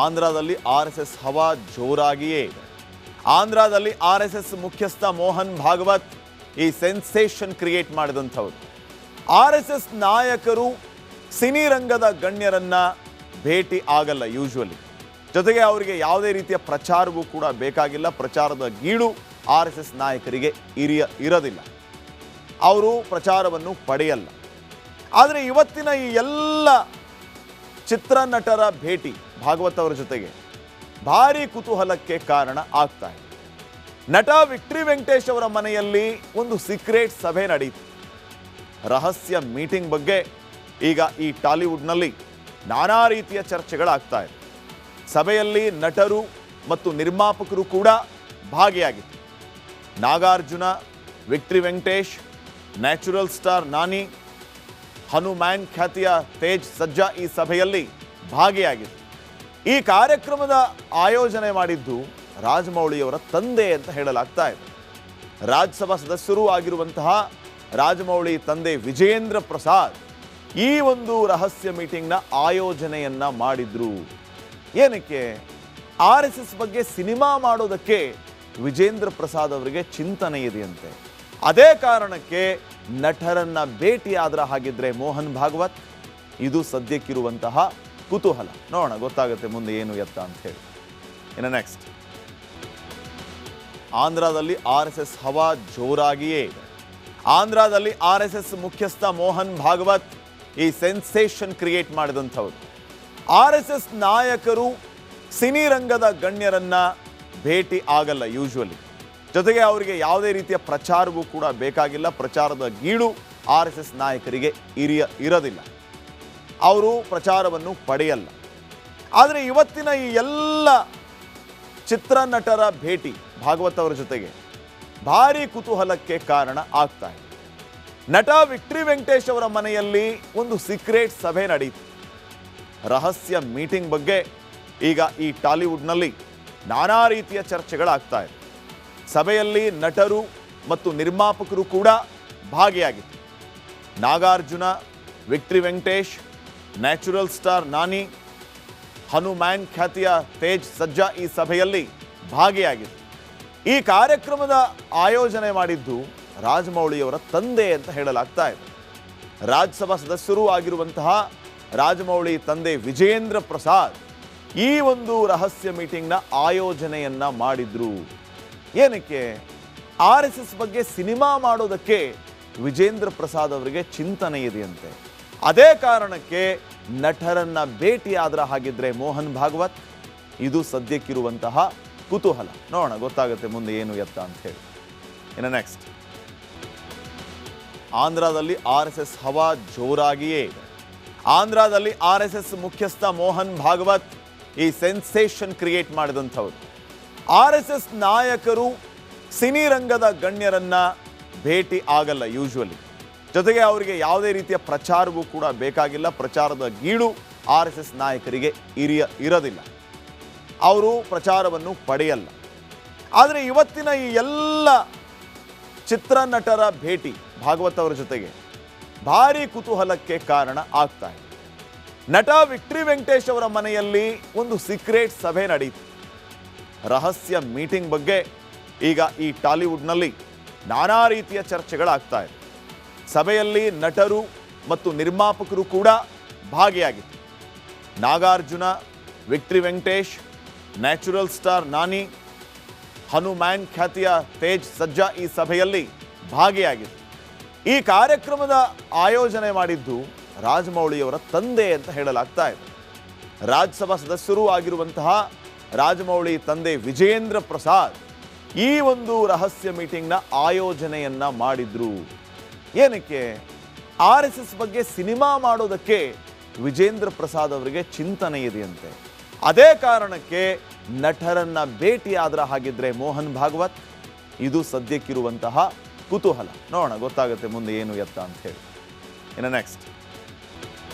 ಆಂಧ್ರದಲ್ಲಿ RSS ಹವಾ ಜೋರಾಗಿಯೇ ಇದೆ. ಆಂಧ್ರದಲ್ಲಿ RSS ಮುಖ್ಯಸ್ಥ ಮೋಹನ್ ಭಾಗವತ್ ಈ ಸೆನ್ಸೇಷನ್ ಕ್ರಿಯೇಟ್ ಮಾಡಿದಂಥವ್ರು. RSS ನಾಯಕರು ಸಿನಿ ರಂಗದ ಗಣ್ಯರನ್ನ ಭೇಟಿ ಆಗಲ್ಲ ಯೂಶುವಲಿ. ಜೊತೆಗೆ ಅವರಿಗೆ ಯಾವುದೇ ರೀತಿಯ ಪ್ರಚಾರವೂ ಕೂಡ ಬೇಕಾಗಿಲ್ಲ. ಪ್ರಚಾರದ ಗೀಳು RSS ನಾಯಕರಿಗೆ ಇರೋದಿಲ್ಲ. ಅವರು ಪ್ರಚಾರವನ್ನು ಪಡೆಯಲ್ಲ. ಆದರೆ ಇವತ್ತಿನ ಈ ಎಲ್ಲ ಚಿತ್ರನಟರ ಭೇಟಿ ಭಾಗವತ್ ಅವರ ಜೊತೆಗೆ ಭಾರಿ ಕುತೂಹಲಕ್ಕೆ ಕಾರಣ ಆಗ್ತಾ ಇದೆ. ನಟ ವಿಕ್ಟ್ರಿ ವೆಂಕಟೇಶ್ ಅವರ ಮನೆಯಲ್ಲಿ ಒಂದು ಸೀಕ್ರೆಟ್ ಸಭೆ ನಡೆಯಿತು. ರಹಸ್ಯ ಮೀಟಿಂಗ್ ಬಗ್ಗೆ ಈಗ ಈ ಟಾಲಿವುಡ್ನಲ್ಲಿ ನಾನಾ ರೀತಿಯ ಚರ್ಚೆಗಳಾಗ್ತಾ ಇದೆ. ಸಭೆಯಲ್ಲಿ ನಟರು ಮತ್ತು ನಿರ್ಮಾಪಕರು ಕೂಡ ಭಾಗಿಯಾಗಿತ್ತು. Nagarjuna, victory Venkatesh, natural star Nani, HanuMan ಖ್ಯಾತಿಯ ತೇಜ್ ಸಜ್ಜಾ ಈ ಸಭೆಯಲ್ಲಿ ಭಾಗಿಯಾಗಿತ್ತು. ಈ ಕಾರ್ಯಕ್ರಮದ ಆಯೋಜನೆ ಮಾಡಿದ್ದು ರಾಜಮೌಳಿಯವರ ತಂದೆ ಅಂತ ಹೇಳಲಾಗ್ತಾ ಇದೆ. ರಾಜ್ಯಸಭಾ ಸದಸ್ಯರೂ ಆಗಿರುವಂತಹ ರಾಜಮೌಳಿ ತಂದೆ ವಿಜೇಂದ್ರ ಪ್ರಸಾದ್ ಈ ಒಂದು ರಹಸ್ಯ ಮೀಟಿಂಗ್ನ ಆಯೋಜನೆಯನ್ನ ಮಾಡಿದ್ರು. ಏನಕ್ಕೆ? RSS ಬಗ್ಗೆ ಸಿನಿಮಾ ಮಾಡೋದಕ್ಕೆ ವಿಜೇಂದ್ರ ಪ್ರಸಾದ್ ಅವರಿಗೆ ಚಿಂತನೆ ಇದೆಯಂತೆ. ಅದೇ ಕಾರಣಕ್ಕೆ ನಟರನ್ನ ಭೇಟಿಯಾದ್ರ ಹಾಗಿದ್ರೆ ಮೋಹನ್ ಭಾಗವತ್. ಇದು ಸದ್ಯಕ್ಕಿರುವಂತಹ ಕುತೂಹಲ. ನೋಡೋಣ, ಗೊತ್ತಾಗುತ್ತೆ ಮುಂದೆ ಏನು ಎತ್ತ ಅಂತ ಹೇಳಿ. ಇನ್ನು ನೆಕ್ಸ್ಟ್, ಆಂಧ್ರದಲ್ಲಿ RSS ಹವಾ ಜೋರಾಗಿಯೇ ಇದೆ. ಆಂಧ್ರದಲ್ಲಿ RSS ಮುಖ್ಯಸ್ಥ ಮೋಹನ್ ಭಾಗವತ್ ಈ ಸೆನ್ಸೇಷನ್ ಕ್ರಿಯೇಟ್ ಮಾಡಿದಂಥವ್ರು. RSS ನಾಯಕರು ಸಿನಿ ರಂಗದ ಗಣ್ಯರನ್ನ ಭೇಟಿ ಆಗಲ್ಲ ಯೂಶುವಲಿ. ಜೊತೆಗೆ ಅವರಿಗೆ ಯಾವುದೇ ರೀತಿಯ ಪ್ರಚಾರವೂ ಕೂಡ ಬೇಕಾಗಿಲ್ಲ. ಪ್ರಚಾರದ ಗೀಳು RSS ನಾಯಕರಿಗೆ ಇರೋದಿಲ್ಲ. ಅವರು ಪ್ರಚಾರವನ್ನು ಪಡೆಯಲ್ಲ. ಆದರೆ ಇವತ್ತಿನ ಈ ಎಲ್ಲ ಚಿತ್ರನಟರ ಭೇಟಿ ಭಾಗವತ್ ಅವರ ಜೊತೆಗೆ ಭಾರಿ ಕುತೂಹಲಕ್ಕೆ ಕಾರಣ ಆಗ್ತಾ ಇದೆ. ನಟ ವಿಕ್ಟ್ರಿ ವೆಂಕಟೇಶ್ ಅವರ ಮನೆಯಲ್ಲಿ ಒಂದು ಸೀಕ್ರೆಟ್ ಸಭೆ ನಡೆಯಿತು. ರಹಸ್ಯ ಮೀಟಿಂಗ್ ಬಗ್ಗೆ ಈಗ ಈ ಟಾಲಿವುಡ್ನಲ್ಲಿ ನಾನಾ ರೀತಿಯ ಚರ್ಚೆಗಳಾಗ್ತಾ ಇದೆ. ಸಭೆಯಲ್ಲಿ ನಟರು ಮತ್ತು ನಿರ್ಮಾಪಕರು ಕೂಡ ಭಾಗಿಯಾಗಿತ್ತು. Nagarjuna, victory Venkatesh, natural star Nani, HanuMan ಖ್ಯಾತಿಯ ತೇಜ್ ಸಜ್ಜಾ ಈ ಸಭೆಯಲ್ಲಿ ಭಾಗಿಯಾಗಿತ್ತು. ಈ ಕಾರ್ಯಕ್ರಮದ ಆಯೋಜನೆ ಮಾಡಿದ್ದು ರಾಜಮೌಳಿಯವರ ತಂದೆ ಅಂತ ಹೇಳಲಾಗ್ತಾ ಇದೆ. ರಾಜ್ಯಸಭಾ ಸದಸ್ಯರೂ ಆಗಿರುವಂತಹ ರಾಜಮೌಳಿ ತಂದೆ ವಿಜೇಂದ್ರ ಪ್ರಸಾದ್ ಈ ಒಂದು ರಹಸ್ಯ ಮೀಟಿಂಗ್ನ ಆಯೋಜನೆಯನ್ನ ಮಾಡಿದ್ರು. ಏನಕ್ಕೆ? RSS ಬಗ್ಗೆ ಸಿನಿಮಾ ಮಾಡೋದಕ್ಕೆ ವಿಜೇಂದ್ರ ಪ್ರಸಾದ್ ಅವರಿಗೆ ಚಿಂತನೆ ಇದೆಯಂತೆ. ಅದೇ ಕಾರಣಕ್ಕೆ ನಟರನ್ನ ಭೇಟಿಯಾದ್ರ ಹಾಗಿದ್ರೆ ಮೋಹನ್ ಭಾಗವತ್. ಇದು ಸದ್ಯಕ್ಕಿರುವಂತಹ ಕುತೂಹಲ. ನೋಡೋಣ, ಗೊತ್ತಾಗುತ್ತೆ ಮುಂದೆ ಏನು ಎತ್ತ ಅಂತ ಹೇಳಿ. ಇನ್ನು ನೆಕ್ಸ್ಟ್, ಆಂಧ್ರದಲ್ಲಿ RSS ಹವಾ ಜೋರಾಗಿಯೇ ಇದೆ. ಆಂಧ್ರದಲ್ಲಿ RSS ಮುಖ್ಯಸ್ಥ ಮೋಹನ್ ಭಾಗವತ್ ಈ ಸೆನ್ಸೇಷನ್ ಕ್ರಿಯೇಟ್ ಮಾಡಿದಂಥವ್ರು. RSS ನಾಯಕರು ಸಿನಿ ರಂಗದ ಗಣ್ಯರನ್ನ ಭೇಟಿ ಆಗಲ್ಲ ಯೂಶುವಲಿ. ಜೊತೆಗೆ ಅವರಿಗೆ ಯಾವುದೇ ರೀತಿಯ ಪ್ರಚಾರವೂ ಕೂಡ ಬೇಕಾಗಿಲ್ಲ. ಪ್ರಚಾರದ ಗೀಳು RSS ನಾಯಕರಿಗೆ ಇರೋದಿಲ್ಲ. ಅವರು ಪ್ರಚಾರವನ್ನು ಪಡೆಯಲ್ಲ. ಆದರೆ ಇವತ್ತಿನ ಈ ಎಲ್ಲ ಚಿತ್ರನಟರ ಭೇಟಿ ಭಾಗವತ್ ಅವರ ಜೊತೆಗೆ ಭಾರಿ ಕುತೂಹಲಕ್ಕೆ ಕಾರಣ ಆಗ್ತಾ ಇದೆ. ನಟ ವಿಕ್ಟ್ರಿ ವೆಂಕಟೇಶ್ ಅವರ ಮನೆಯಲ್ಲಿ ಒಂದು ಸೀಕ್ರೆಟ್ ಸಭೆ ನಡೆಯಿತು. ರಹಸ್ಯ ಮೀಟಿಂಗ್ ಬಗ್ಗೆ ಈಗ ಈ ಟಾಲಿವುಡ್ನಲ್ಲಿ ನಾನಾ ರೀತಿಯ ಚರ್ಚೆಗಳಾಗ್ತಾ ಇದೆ. ಸಭೆಯಲ್ಲಿ ನಟರು ಮತ್ತು ನಿರ್ಮಾಪಕರು ಕೂಡ ಭಾಗಿಯಾಗಿತ್ತು. Nagarjuna, victory Venkatesh, natural star Nani, HanuMan ಖ್ಯಾತಿಯ ತೇಜ್ ಸಜ್ಜಾ ಈ ಸಭೆಯಲ್ಲಿ ಭಾಗಿಯಾಗಿತ್ತು. ಈ ಕಾರ್ಯಕ್ರಮದ ಆಯೋಜನೆ ಮಾಡಿದ್ದು ರಾಜಮೌಳಿಯವರ ತಂದೆ ಅಂತ ಹೇಳಲಾಗ್ತಾ ಇದೆ. ರಾಜ್ಯಸಭಾ ಸದಸ್ಯರೂ ಆಗಿರುವಂತಹ ರಾಜಮೌಳಿ ತಂದೆ ವಿಜೇಂದ್ರ ಪ್ರಸಾದ್ ಈ ಒಂದು ರಹಸ್ಯ ಮೀಟಿಂಗ್ನ ಆಯೋಜನೆಯನ್ನ ಮಾಡಿದ್ರು. ಏನಕ್ಕೆ? RSS ಬಗ್ಗೆ ಸಿನಿಮಾ ಮಾಡೋದಕ್ಕೆ ವಿಜೇಂದ್ರ ಪ್ರಸಾದ್ ಅವರಿಗೆ ಚಿಂತನೆ ಇದೆಯಂತೆ. ಅದೇ ಕಾರಣಕ್ಕೆ ನಟರನ್ನ ಭೇಟಿಯಾದ್ರ ಹಾಗಿದ್ರೆ ಮೋಹನ್ ಭಾಗವತ್. ಇದು ಸದ್ಯಕ್ಕಿರುವಂತಹ ಕುತೂಹಲ. ನೋಡೋಣ, ಗೊತ್ತಾಗುತ್ತೆ ಮುಂದೆ ಏನು ಎತ್ತ ಅಂತ ಹೇಳಿ. ಇನ್ನು ನೆಕ್ಸ್ಟ್,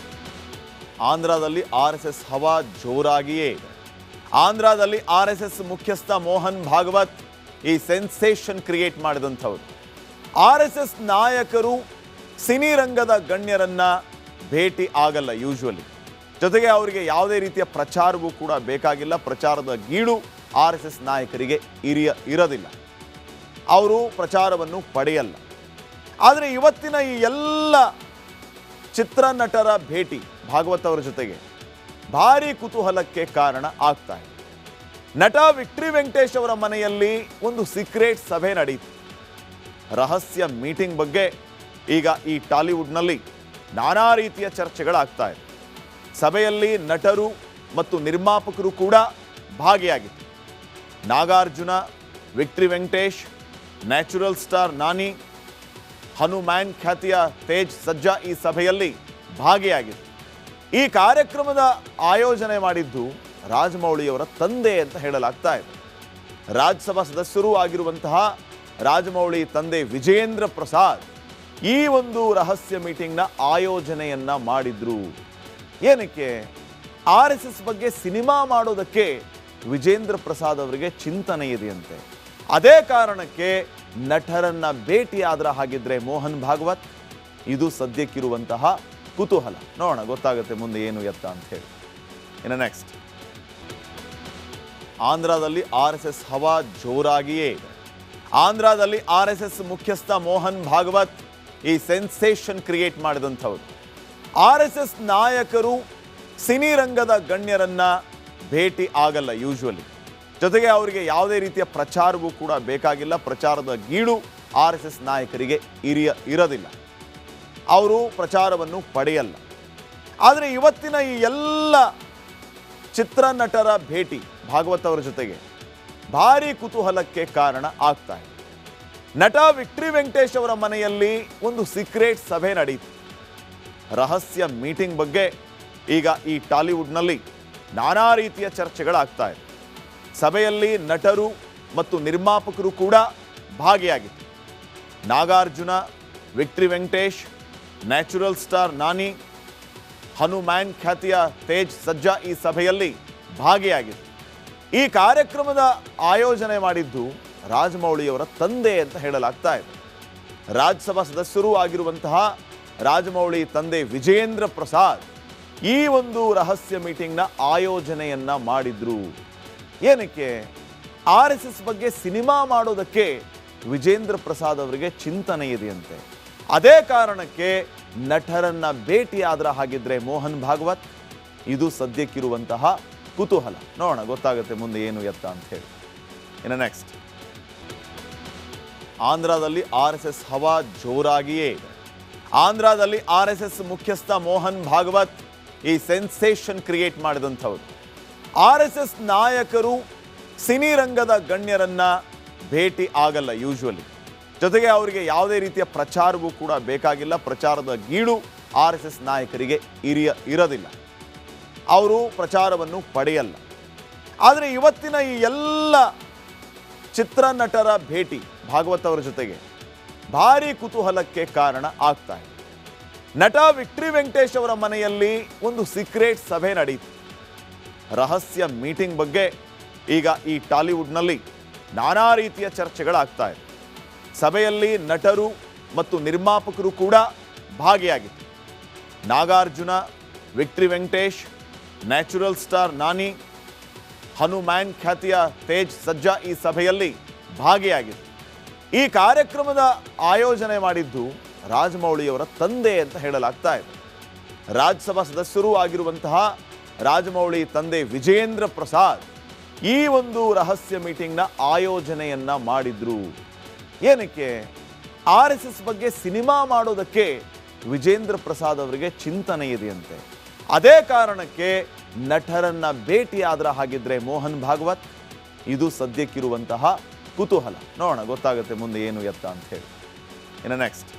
ಆಂಧ್ರದಲ್ಲಿ RSS ಹವಾ ಜೋರಾಗಿಯೇ ಇದೆ. ಆಂಧ್ರದಲ್ಲಿ RSS ಮುಖ್ಯಸ್ಥ ಮೋಹನ್ ಭಾಗವತ್ ಈ ಸೆನ್ಸೇಷನ್ ಕ್ರಿಯೇಟ್ ಮಾಡಿದಂಥವ್ರು. RSS ನಾಯಕರು ಸಿನಿ ರಂಗದ ಗಣ್ಯರನ್ನ ಭೇಟಿ ಆಗಲ್ಲ ಯೂಶುವಲಿ. ಜೊತೆಗೆ ಅವರಿಗೆ ಯಾವುದೇ ರೀತಿಯ ಪ್ರಚಾರವೂ ಕೂಡ ಬೇಕಾಗಿಲ್ಲ. ಪ್ರಚಾರದ ಗೀಳು RSS ನಾಯಕರಿಗೆ ಇರೋದಿಲ್ಲ. ಅವರು ಪ್ರಚಾರವನ್ನು ಪಡೆಯಲ್ಲ. ಆದರೆ ಇವತ್ತಿನ ಈ ಎಲ್ಲ ಚಿತ್ರನಟರ ಭೇಟಿ ಭಾಗವತ್ ಅವರ ಜೊತೆಗೆ ಭಾರಿ ಕುತೂಹಲಕ್ಕೆ ಕಾರಣ ಆಗ್ತಾ ಇದೆ. ನಟ ವಿಕ್ಟ್ರಿ ವೆಂಕಟೇಶ್ ಅವರ ಮನೆಯಲ್ಲಿ ಒಂದು ಸೀಕ್ರೆಟ್ ಸಭೆ ನಡೆಯಿತು. ರಹಸ್ಯ ಮೀಟಿಂಗ್ ಬಗ್ಗೆ ಈಗ ಈ ಟಾಲಿವುಡ್ನಲ್ಲಿ ನಾನಾ ರೀತಿಯ ಚರ್ಚೆಗಳಾಗ್ತಾ ಇದೆ. ಸಭೆಯಲ್ಲಿ ನಟರು ಮತ್ತು ನಿರ್ಮಾಪಕರು ಕೂಡ ಭಾಗಿಯಾಗಿತ್ತು. Nagarjuna, victory Venkatesh, natural star Nani, HanuMan ಖ್ಯಾತಿಯ ತೇಜ್ ಸಜ್ಜಾ ಈ ಸಭೆಯಲ್ಲಿ ಭಾಗಿಯಾಗಿತ್ತು. ಈ ಕಾರ್ಯಕ್ರಮದ ಆಯೋಜನೆ ಮಾಡಿದ್ದು ರಾಜಮೌಳಿಯವರ ತಂದೆ ಅಂತ ಹೇಳಲಾಗ್ತಾ ಇದೆ. ರಾಜ್ಯಸಭಾ ಸದಸ್ಯರೂ ಆಗಿರುವಂತಹ ರಾಜಮೌಳಿ ತಂದೆ ವಿಜೇಂದ್ರ ಪ್ರಸಾದ್ ಈ ಒಂದು ರಹಸ್ಯ ಮೀಟಿಂಗ್ನ ಆಯೋಜನೆಯನ್ನ ಮಾಡಿದ್ರು. ಏನಕ್ಕೆ? RSS ಬಗ್ಗೆ ಸಿನಿಮಾ ಮಾಡೋದಕ್ಕೆ ವಿಜೇಂದ್ರ ಪ್ರಸಾದ್ ಅವರಿಗೆ ಚಿಂತನೆ ಇದೆಯಂತೆ. ಅದೇ ಕಾರಣಕ್ಕೆ ನಟರನ್ನ ಭೇಟಿಯಾದ್ರ ಹಾಗಿದ್ರೆ ಮೋಹನ್ ಭಾಗವತ್, ಇದು ಸದ್ಯಕ್ಕಿರುವಂತಹ ಕುತೂಹಲ. ನೋಡೋಣ, ಗೊತ್ತಾಗುತ್ತೆ ಮುಂದೆ ಏನು ಎತ್ತ ಅಂತ ಹೇಳಿ. ಇನ್ನು ನೆಕ್ಸ್ಟ್, ಆಂಧ್ರದಲ್ಲಿ RSS ಹವಾ ಜೋರಾಗಿಯೇ ಇದೆ. ಆಂಧ್ರದಲ್ಲಿ RSS ಮುಖ್ಯಸ್ಥ ಮೋಹನ್ ಭಾಗವತ್ ಈ ಸೆನ್ಸೇಷನ್ ಕ್ರಿಯೇಟ್ ಮಾಡಿದಂಥವ್ರು. RSS ನಾಯಕರು ಸಿನಿ ರಂಗದ ಗಣ್ಯರನ್ನ ಭೇಟಿ ಆಗಲ್ಲ ಯೂಶುವಲಿ. ಜೊತೆಗೆ ಅವರಿಗೆ ಯಾವುದೇ ರೀತಿಯ ಪ್ರಚಾರವೂ ಕೂಡ ಬೇಕಾಗಿಲ್ಲ. ಪ್ರಚಾರದ ಗೀಳು RSS ನಾಯಕರಿಗೆ ಇರೋದಿಲ್ಲ. ಅವರು ಪ್ರಚಾರವನ್ನು ಪಡೆಯಲ್ಲ. ಆದರೆ ಇವತ್ತಿನ ಈ ಎಲ್ಲ ಚಿತ್ರನಟರ ಭೇಟಿ ಭಾಗವತ್ ಅವರ ಜೊತೆಗೆ ಭಾರಿ ಕುತೂಹಲಕ್ಕೆ ಕಾರಣ ಆಗ್ತಾ ಇದೆ. ನಟ ವಿಕ್ಟ್ರಿ ವೆಂಕಟೇಶ್ ಅವರ ಮನೆಯಲ್ಲಿ ಒಂದು ಸೀಕ್ರೆಟ್ ಸಭೆ ನಡೆಯಿತು. ರಹಸ್ಯ ಮೀಟಿಂಗ್ ಬಗ್ಗೆ ಈಗ ಈ ಟಾಲಿವುಡ್ನಲ್ಲಿ ನಾನಾ ರೀತಿಯ ಚರ್ಚೆಗಳಾಗ್ತಾ ಇದೆ. ಸಭೆಯಲ್ಲಿ ನಟರು ಮತ್ತು ನಿರ್ಮಾಪಕರು ಕೂಡ ಭಾಗಿಯಾಗಿತ್ತು. Nagarjuna, victory Venkatesh, natural star Nani, HanuMan ಖ್ಯಾತಿಯ ತೇಜ್ ಸಜ್ಜಾ ಈ ಸಭೆಯಲ್ಲಿ ಭಾಗಿಯಾಗಿತ್ತು. ಈ ಕಾರ್ಯಕ್ರಮದ ಆಯೋಜನೆ ಮಾಡಿದ್ದು ರಾಜಮೌಳಿಯವರ ತಂದೆ ಅಂತ ಹೇಳಲಾಗ್ತಾ ಇದೆ. ರಾಜ್ಯಸಭಾ ಸದಸ್ಯರೂ ಆಗಿರುವಂತಹ ರಾಜಮೌಳಿ ತಂದೆ ವಿಜೇಂದ್ರ ಪ್ರಸಾದ್ ಈ ಒಂದು ರಹಸ್ಯ ಮೀಟಿಂಗ್ನ ಆಯೋಜನೆಯನ್ನ ಮಾಡಿದ್ರು. ಏನಕ್ಕೆ? RSS ಬಗ್ಗೆ ಸಿನಿಮಾ ಮಾಡೋದಕ್ಕೆ ವಿಜೇಂದ್ರ ಪ್ರಸಾದ್ ಅವರಿಗೆ ಚಿಂತನೆ ಇದೆಯಂತೆ. ಅದೇ ಕಾರಣಕ್ಕೆ ನಟರನ್ನ ಭೇಟಿಯಾದ್ರ ಹಾಗಿದ್ರೆ ಮೋಹನ್ ಭಾಗವತ್, ಇದು ಸದ್ಯಕ್ಕಿರುವಂತಹ ಕುತೂಹಲ. ನೋಡೋಣ, ಗೊತ್ತಾಗುತ್ತೆ ಮುಂದೆ ಏನು ಎತ್ತ ಅಂತ ಹೇಳಿ. ಇನ್ನು ನೆಕ್ಸ್ಟ್, ಆಂಧ್ರದಲ್ಲಿ RSS ಹವಾ ಜೋರಾಗಿಯೇ ಇದೆ. ಆಂಧ್ರದಲ್ಲಿ RSS ಮುಖ್ಯಸ್ಥ ಮೋಹನ್ ಭಾಗವತ್ ಈ ಸೆನ್ಸೇಷನ್ ಕ್ರಿಯೇಟ್ ಮಾಡಿದಂಥವ್ರು. RSS ನಾಯಕರು ಸಿನಿ ರಂಗದ ಗಣ್ಯರನ್ನ ಭೇಟಿ ಆಗಲ್ಲ ಯೂಶುವಲಿ. ಜೊತೆಗೆ ಅವರಿಗೆ ಯಾವುದೇ ರೀತಿಯ ಪ್ರಚಾರವೂ ಕೂಡ ಬೇಕಾಗಿಲ್ಲ. ಪ್ರಚಾರದ ಗೀಳು RSS ನಾಯಕರಿಗೆ ಇರೋದಿಲ್ಲ. ಅವರು ಪ್ರಚಾರವನ್ನು ಪಡೆಯಲ್ಲ. ಆದರೆ ಇವತ್ತಿನ ಈ ಎಲ್ಲ ಚಿತ್ರನಟರ ಭೇಟಿ ಭಾಗವತ್ ಅವರ ಜೊತೆಗೆ ಭಾರಿ ಕುತೂಹಲಕ್ಕೆ ಕಾರಣ ಆಗ್ತಾ ಇದೆ. ನಟ ವಿಕ್ಟ್ರಿ ವೆಂಕಟೇಶ್ ಅವರ ಮನೆಯಲ್ಲಿ ಒಂದು ಸೀಕ್ರೆಟ್ ಸಭೆ ನಡೆಯಿತು. ರಹಸ್ಯ ಮೀಟಿಂಗ್ ಬಗ್ಗೆ ಈಗ ಈ ಟಾಲಿವುಡ್ನಲ್ಲಿ ನಾನಾ ರೀತಿಯ ಚರ್ಚೆಗಳಾಗ್ತಾ ಇದೆ. ಸಭೆಯಲ್ಲಿ ನಟರು ಮತ್ತು ನಿರ್ಮಾಪಕರು ಕೂಡ ಭಾಗಿಯಾಗಿತ್ತು. Nagarjuna, victory Venkatesh, natural star Nani, HanuMan ಖ್ಯಾತಿಯ ತೇಜ್ ಸಜ್ಜಾ ಈ ಸಭೆಯಲ್ಲಿ ಭಾಗಿಯಾಗಿತ್ತು. ಈ ಕಾರ್ಯಕ್ರಮದ ಆಯೋಜನೆ ಮಾಡಿದ್ದು ರಾಜಮೌಳಿಯವರ ತಂದೆ ಅಂತ ಹೇಳಲಾಗ್ತಾ ಇದೆ. ರಾಜ್ಯಸಭಾ ಸದಸ್ಯರೂ ಆಗಿರುವಂತಹ ರಾಜಮೌಳಿ ತಂದೆ ವಿಜೇಂದ್ರ ಪ್ರಸಾದ್ ಈ ಒಂದು ರಹಸ್ಯ ಮೀಟಿಂಗ್ನ ಆಯೋಜನೆಯನ್ನ ಮಾಡಿದ್ರು. ಏನಕ್ಕೆ? RSS ಬಗ್ಗೆ ಸಿನಿಮಾ ಮಾಡೋದಕ್ಕೆ ವಿಜೇಂದ್ರ ಪ್ರಸಾದ್ ಅವರಿಗೆ ಚಿಂತನೆ ಇದೆಯಂತೆ. ಅದೇ ಕಾರಣಕ್ಕೆ ನಟರನ್ನ ಭೇಟಿಯಾದ್ರ ಹಾಗಿದ್ರೆ ಮೋಹನ್ ಭಾಗವತ್, ಇದು ಸದ್ಯಕ್ಕಿರುವಂತಹ ಕುತೂಹಲ. ನೋಡೋಣ, ಗೊತ್ತಾಗುತ್ತೆ ಮುಂದೆ ಏನು ಎತ್ತ ಅಂತ ಹೇಳಿ. ಇನ್ನು ನೆಕ್ಸ್ಟ್,